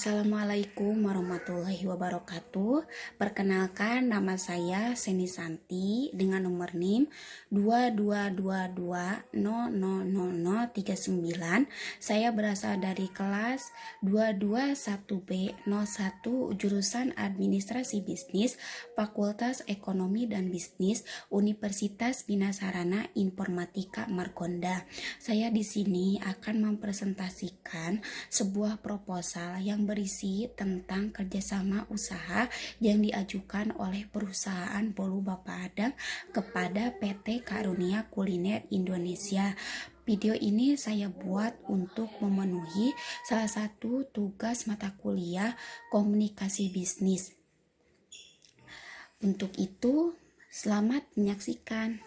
Assalamualaikum warahmatullahi wabarakatuh. Perkenalkan, nama saya Seni Santi dengan nomor NIM 2222000039. Saya berasal dari kelas 221B01 jurusan Administrasi Bisnis, Fakultas Ekonomi dan Bisnis, Universitas Bina Sarana Informatika Margonda. Saya di sini akan mempresentasikan sebuah proposal yang berisi tentang kerjasama usaha yang diajukan oleh perusahaan Bolu Bapak Adang kepada PT Karunia Kuliner Indonesia. Video ini saya buat untuk memenuhi salah satu tugas mata kuliah komunikasi bisnis. Untuk itu, selamat menyaksikan.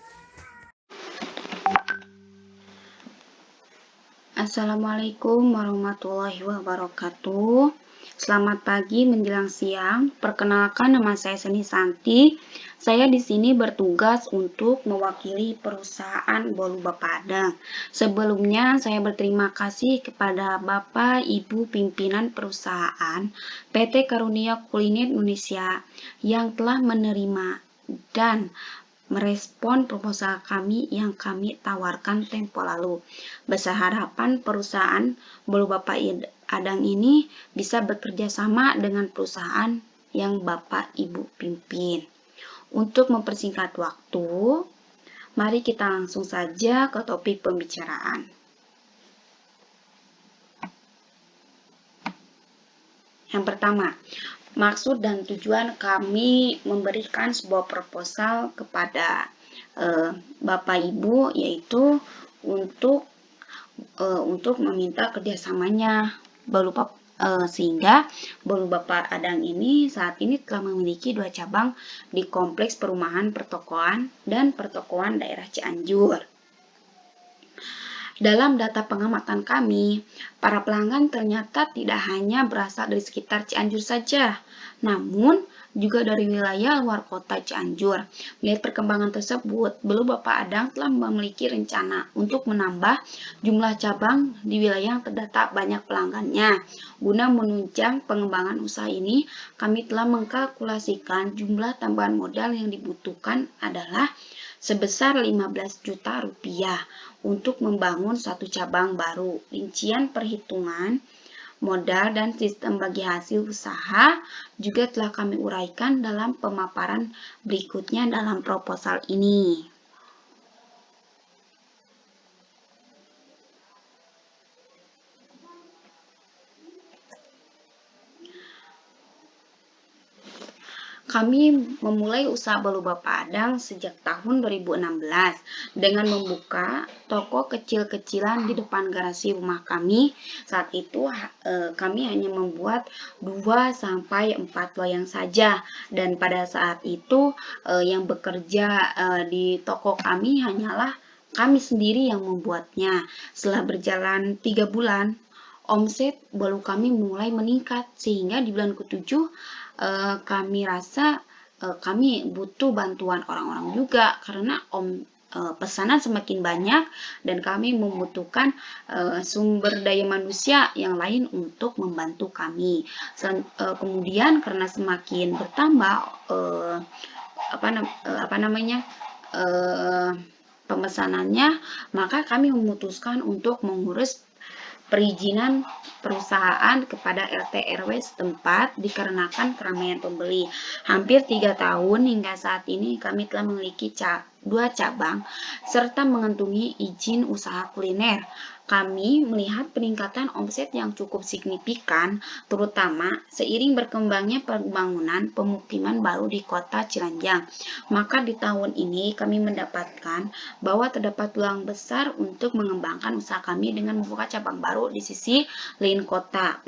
Assalamualaikum warahmatullahi wabarakatuh. Selamat pagi menjelang siang. Perkenalkan, nama saya Seni Santi. Saya di sini bertugas untuk mewakili perusahaan Bolu Bapak Adang. Sebelumnya saya berterima kasih kepada Bapak Ibu pimpinan perusahaan PT Karunia Kuliner Indonesia yang telah menerima dan merespon proposal kami yang kami tawarkan tempo lalu. Besar harapan perusahaan Bolu Bapak Adang ini bisa bekerja sama dengan perusahaan yang Bapak Ibu pimpin. Untuk mempersingkat waktu, mari kita langsung saja ke topik pembicaraan. Yang pertama, maksud dan tujuan kami memberikan sebuah proposal kepada Bapak Ibu, yaitu untuk meminta kerjasamanya sehingga Bolu Bapak Adang ini saat ini telah memiliki 2 cabang di Kompleks Perumahan Pertokoan dan Pertokoan Daerah Cianjur. Dalam data pengamatan kami, para pelanggan ternyata tidak hanya berasal dari sekitar Cianjur saja, namun juga dari wilayah luar kota Cianjur. Melihat perkembangan tersebut, Bolu Bapak Adang telah memiliki rencana untuk menambah jumlah cabang di wilayah yang terdata banyak pelanggannya. Guna menunjang pengembangan usaha ini, kami telah mengkalkulasikan jumlah tambahan modal yang dibutuhkan adalah sebesar 15 juta rupiah untuk membangun 1 cabang baru. Rincian perhitungan modal dan sistem bagi hasil usaha juga telah kami uraikan dalam pemaparan berikutnya dalam proposal ini. Kami memulai usaha Bolu Bapak Adang sejak tahun 2016 dengan membuka toko kecil-kecilan di depan garasi rumah kami. Saat itu kami hanya membuat 2-4 loyang saja, dan pada saat itu yang bekerja di toko kami hanyalah kami sendiri yang membuatnya. Setelah berjalan 3 bulan, omset Bolu kami mulai meningkat sehingga di bulan ke-7 kami rasa kami butuh bantuan orang-orang juga karena pesanan semakin banyak dan kami membutuhkan sumber daya manusia yang lain untuk membantu kami. Kemudian karena semakin bertambah pemesanannya, maka kami memutuskan untuk mengurus perizinan perusahaan kepada RT RW setempat dikarenakan keramaian pembeli. Hampir 3 tahun hingga saat ini kami telah memiliki 2 cabang serta mengantungi izin usaha kuliner. Kami melihat peningkatan omset yang cukup signifikan, terutama seiring berkembangnya pembangunan pemukiman baru di kota Ciranjang. Maka di tahun ini kami mendapatkan bahwa terdapat peluang besar untuk mengembangkan usaha kami dengan membuka cabang baru di sisi lain kota.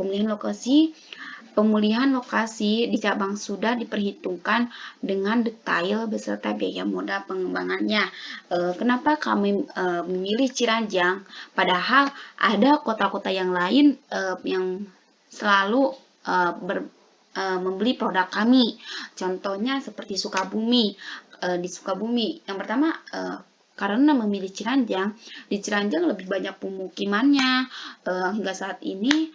Pemulihan lokasi di cabang sudah diperhitungkan dengan detail beserta biaya modal pengembangannya. Kenapa kami memilih Ciranjang? Padahal ada kota-kota yang lain yang selalu membeli produk kami. Contohnya seperti Sukabumi. Di Sukabumi, yang pertama karena memilih Ciranjang. Di Ciranjang lebih banyak pemukimannya. Hingga saat ini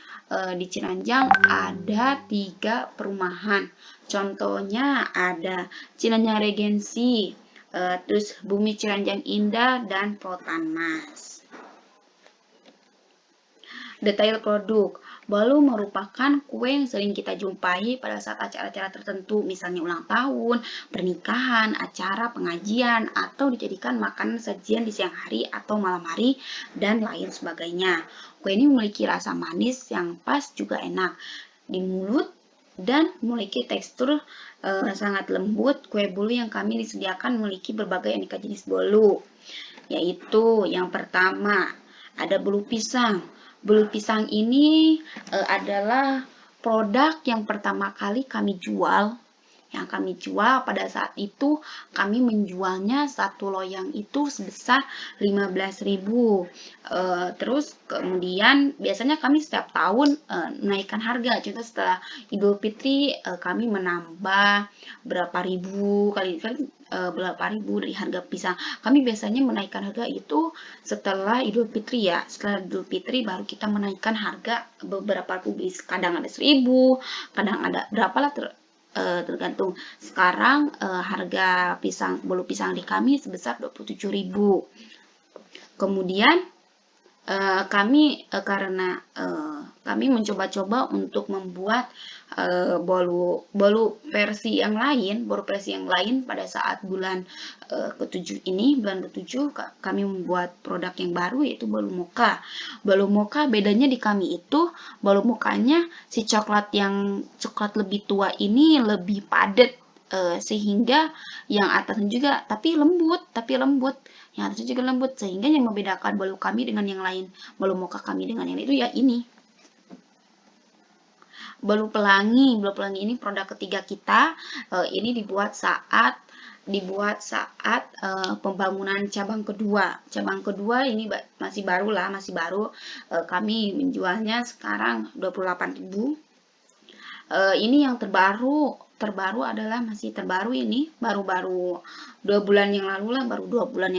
di Ciranjang ada 3 perumahan. Contohnya ada Ciranjang Regensi, terus Bumi Ciranjang Indah, dan Potan Mas. Detail produk. Bolu merupakan kue yang sering kita jumpai pada saat acara-acara tertentu, misalnya ulang tahun, pernikahan, acara pengajian, atau dijadikan makanan sajian di siang hari atau malam hari, dan lain sebagainya. Kue ini memiliki rasa manis yang pas juga enak di mulut dan memiliki tekstur sangat lembut. Kue bolu yang kami disediakan memiliki berbagai aneka jenis bolu, yaitu yang pertama ada bolu pisang. Bolu pisang ini adalah produk yang pertama kali kami jual. Yang kami jual pada saat itu kami menjualnya satu loyang itu sebesar 15.000. Terus kemudian biasanya kami setiap tahun menaikkan harga. Contoh setelah Idul Fitri kami menambah berapa ribu kali berapa ribu dari harga pisang. Kami biasanya menaikkan harga itu setelah Idul Fitri ya. Setelah Idul Fitri baru kita menaikkan harga beberapa ribu. Kadang ada 1.000, kadang ada berapalah tergantung. Sekarang harga bolu pisang di kami sebesar 27.000. Kemudian karena kami mencoba-coba untuk membuat bolu versi yang lain, pada saat bulan ke-7 ini, bulan ke-7 kami membuat produk yang baru, yaitu bolu mocha. Bolu mocha bedanya di kami itu, bolu mochanya si coklat lebih tua ini lebih padat, sehingga yang atasnya juga tapi lembut, yang atasnya juga lembut, sehingga yang membedakan bolu kami dengan yang lain, bolu mocha kami dengan yang lain itu ya ini. Bolu pelangi ini produk ketiga kita. Ini dibuat saat pembangunan cabang kedua. Cabang kedua ini masih baru. Kami menjualnya sekarang 28.000. Ini yang terbaru adalah masih terbaru ini, baru 2 bulan yang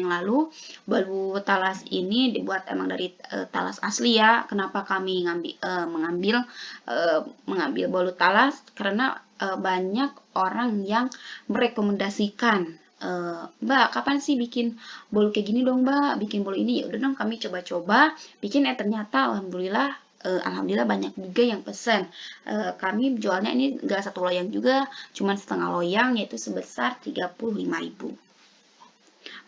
lalu. Bolu talas ini dibuat emang dari talas asli ya. Kenapa kami mengambil bolu talas? Karena banyak orang yang merekomendasikan, Mbak, kapan sih bikin bolu kayak gini dong, Mbak? Bikin bolu ini. Ya udah dong, kami coba-coba bikin. Ternyata alhamdulillah banyak juga yang pesan. Kami jualnya ini enggak satu loyang juga, cuma setengah loyang, yaitu sebesar 35.000.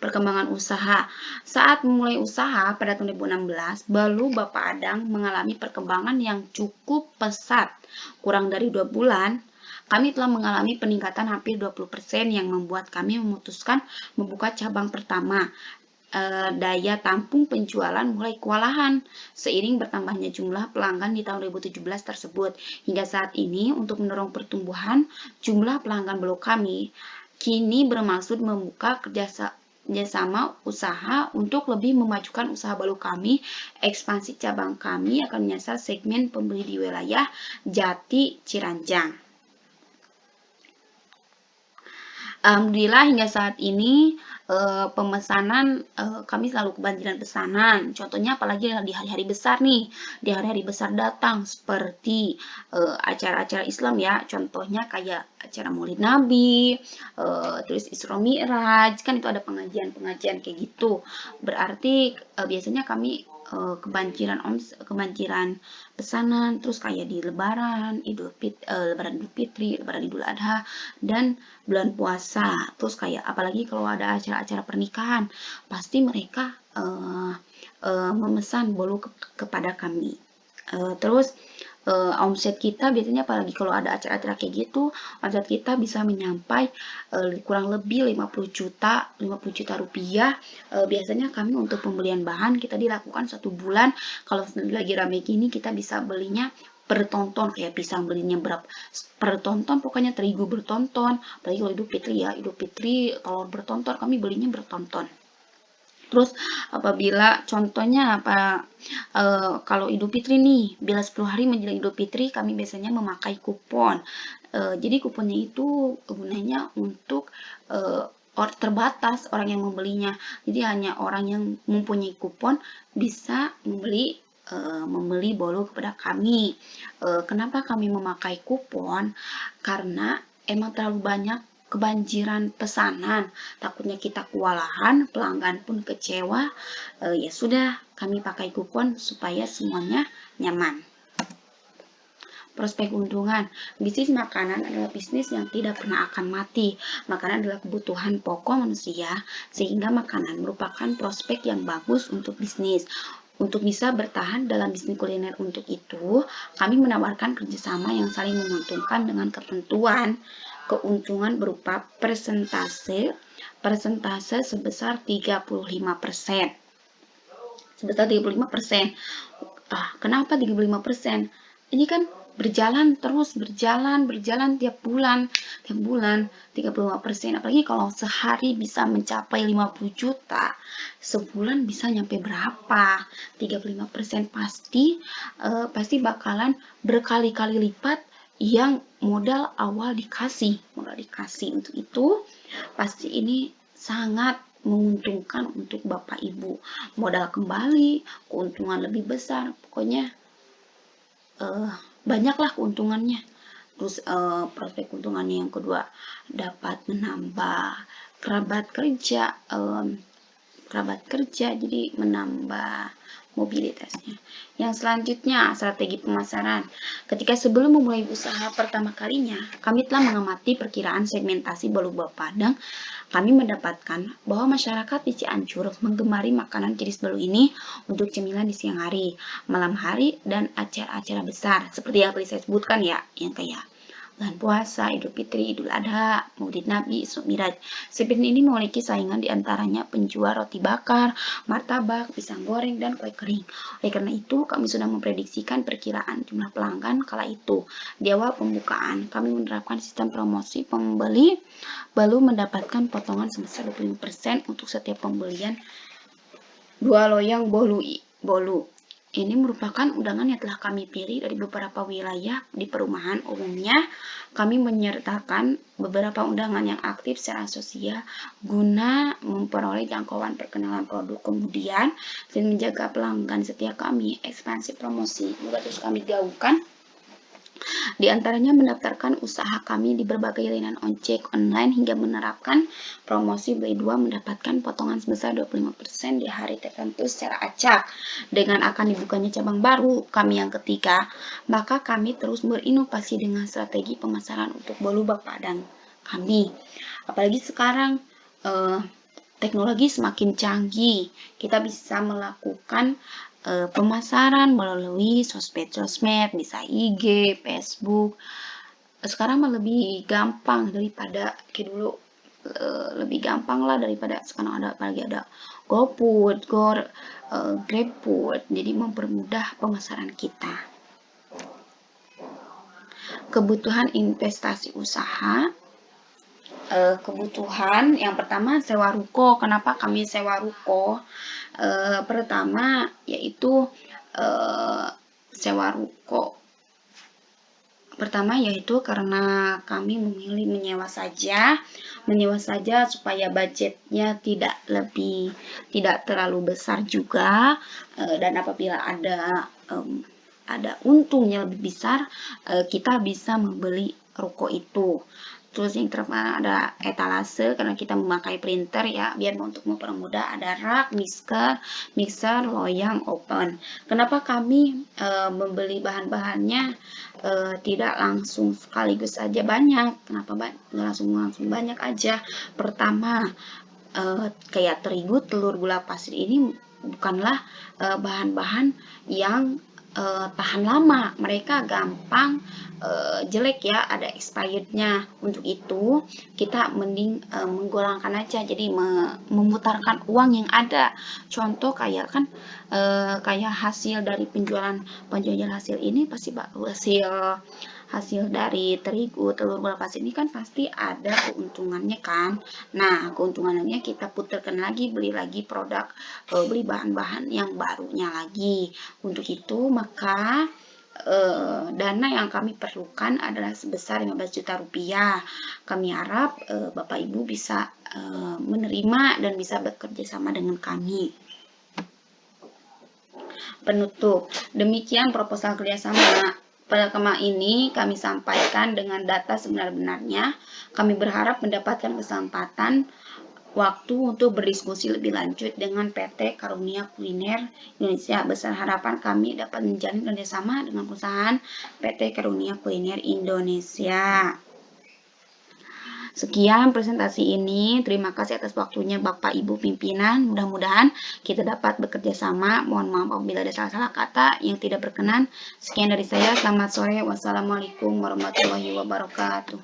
Perkembangan usaha. Saat memulai usaha pada tahun 2016, bolu Bapak Adang mengalami perkembangan yang cukup pesat. Kurang dari 2 bulan, kami telah mengalami peningkatan hampir 20% yang membuat kami memutuskan membuka cabang pertama. Daya tampung penjualan mulai kewalahan seiring bertambahnya jumlah pelanggan di tahun 2017 tersebut. Hingga saat ini, untuk mendorong pertumbuhan jumlah pelanggan bolu kami, kini bermaksud membuka kerjasama usaha untuk lebih memajukan usaha bolu kami. Ekspansi cabang kami akan menyasar segmen pembeli di wilayah Jati, Ciranjang. Alhamdulillah hingga saat ini pemesanan kami selalu kebanjiran pesanan. Contohnya apalagi di hari-hari besar nih, di hari-hari besar datang seperti acara-acara Islam ya. Contohnya kayak acara Maulid Nabi, terus Isra Mi'raj, kan itu ada pengajian kayak gitu. Berarti biasanya kami kebanjiran pesanan, terus kayak di Lebaran Idul Fitri, Lebaran Idul Adha, dan bulan puasa. Terus kayak apalagi kalau ada acara-acara pernikahan, pasti mereka memesan bolu kepada kami. Terus omset kita biasanya, apalagi kalau ada acara-acara kayak gitu, omset kita bisa menyampai kurang lebih 50 juta rupiah. Biasanya kami untuk pembelian bahan kita dilakukan 1 bulan. Kalau lagi rame gini, kita bisa belinya per tonton, kayak pisang belinya berapa per tonton, pokoknya terigu bertonton. Apalagi kalau Idul Fitri telur bertonton, kami belinya bertonton. Terus apabila contohnya kalau Idul Fitri nih, bila 10 hari menjelang Idul Fitri, kami biasanya memakai kupon. Jadi kuponnya itu gunanya untuk terbatas orang yang membelinya. Jadi hanya orang yang mempunyai kupon bisa membeli bolu kepada kami. Kenapa kami memakai kupon? Karena emang terlalu banyak kebanjiran pesanan, takutnya kita kewalahan, pelanggan pun kecewa. Ya sudah, kami pakai kupon supaya semuanya nyaman. Prospek keuntungan. Bisnis makanan adalah bisnis yang tidak pernah akan mati. Makanan adalah kebutuhan pokok manusia, sehingga makanan merupakan prospek yang bagus untuk bisnis. Untuk bisa bertahan dalam bisnis kuliner untuk itu, kami menawarkan kerjasama yang saling menguntungkan dengan ketentuan keuntungan berupa persentase sebesar 35%. Sebesar 35%. Kenapa 35%? Ini kan berjalan tiap bulan 35%. Apalagi kalau sehari bisa mencapai 50 juta, sebulan bisa nyampe berapa? 35% pasti bakalan berkali-kali lipat yang modal awal dikasih. Untuk itu pasti ini sangat menguntungkan untuk Bapak Ibu. Modal kembali, keuntungan lebih besar, pokoknya banyaklah keuntungannya. Terus prospek keuntungannya yang kedua, dapat menambah kerabat kerja, jadi menambah mobilitasnya. Yang selanjutnya, strategi pemasaran. Ketika sebelum memulai usaha pertama kalinya, kami telah mengamati perkiraan segmentasi bolu buah Padang. Kami mendapatkan bahwa masyarakat di Cianjur menggemari makanan jenis bolu ini untuk cemilan di siang hari, malam hari, dan acara-acara besar. Seperti yang tadi saya sebutkan ya, yang kayak bulan puasa, Idul Fitri, Idul Adha, Maulid Nabi, Isra Miraj. Segmen ini memiliki saingan diantaranya penjual roti bakar, martabak, pisang goreng, dan kue kering. Oleh karena itu, kami sudah memprediksikan perkiraan jumlah pelanggan kala itu. Di awal pembukaan, kami menerapkan sistem promosi pembeli baru mendapatkan potongan sebesar 25% untuk setiap pembelian 2 loyang bolu. Ini merupakan undangan yang telah kami pilih dari beberapa wilayah di perumahan. Umumnya, kami menyertakan beberapa undangan yang aktif secara sosial guna memperoleh jangkauan perkenalan produk. Kemudian, dan menjaga pelanggan setia kami, ekspansi promosi juga terus kami gaungkan. Di antaranya mendaftarkan usaha kami di berbagai layanan ojek online hingga menerapkan promosi beli 2 mendapatkan potongan sebesar 25% di hari tertentu secara acak. Dengan akan dibukanya cabang baru kami yang ketiga, maka kami terus berinovasi dengan strategi pemasaran untuk bolu buah Padang kami. Apalagi sekarang teknologi semakin canggih, kita bisa melakukan pemasaran melalui sosmed, bisa IG, Facebook. Sekarang mah lebih gampang daripada kayak dulu, lebih gampang lah daripada sekarang apalagi ada GoFood, GrabFood, jadi mempermudah pemasaran kita. Kebutuhan investasi usaha. Kebutuhan yang pertama sewa ruko. Kenapa kami sewa ruko? Pertama yaitu sewa ruko. Pertama yaitu karena kami memilih menyewa saja supaya budgetnya tidak terlalu besar juga, dan apabila ada untungnya lebih besar, kita bisa membeli ruko itu. Terus yang terakhir ada etalase, karena kita memakai printer ya, biar untuk mempermudah ada rak, mixer, loyang, oven. Kenapa kami membeli bahan-bahannya tidak langsung sekaligus saja banyak? Kenapa langsung banyak aja? Pertama, kayak terigu, telur, gula pasir ini bukanlah bahan-bahan yang tahan lama, mereka gampang jelek ya, ada expirednya. Untuk itu kita mending menggolangkan aja, jadi memutarkan uang yang ada. Contoh kayak kayak hasil dari penjualan hasil ini pasti hasil dari terigu, telur, gula pasir ini kan pasti ada keuntungannya kan. Nah, keuntungannya kita putarkan lagi, beli lagi produk, beli bahan-bahan yang barunya lagi. Untuk itu maka dana yang kami perlukan adalah sebesar 15 juta rupiah. Kami harap Bapak Ibu bisa menerima dan bisa bekerja sama dengan kami. Penutup, demikian proposal kerjasama. Pada kema ini kami sampaikan dengan data sebenar-benarnya. Kami berharap mendapatkan kesempatan waktu untuk berdiskusi lebih lanjut dengan PT Karunia Kuliner Indonesia. Besar harapan kami dapat menjalin kerjasama dengan perusahaan PT Karunia Kuliner Indonesia. Sekian presentasi ini. Terima kasih atas waktunya Bapak Ibu pimpinan. Mudah-mudahan kita dapat bekerja sama. Mohon maaf apabila ada salah-salah kata yang tidak berkenan. Sekian dari saya. Selamat sore. Wassalamualaikum warahmatullahi wabarakatuh.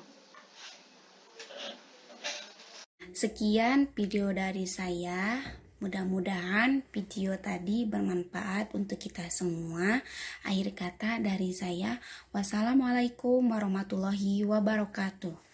Sekian video dari saya. Mudah-mudahan video tadi bermanfaat untuk kita semua. Akhir kata dari saya, wassalamualaikum warahmatullahi wabarakatuh.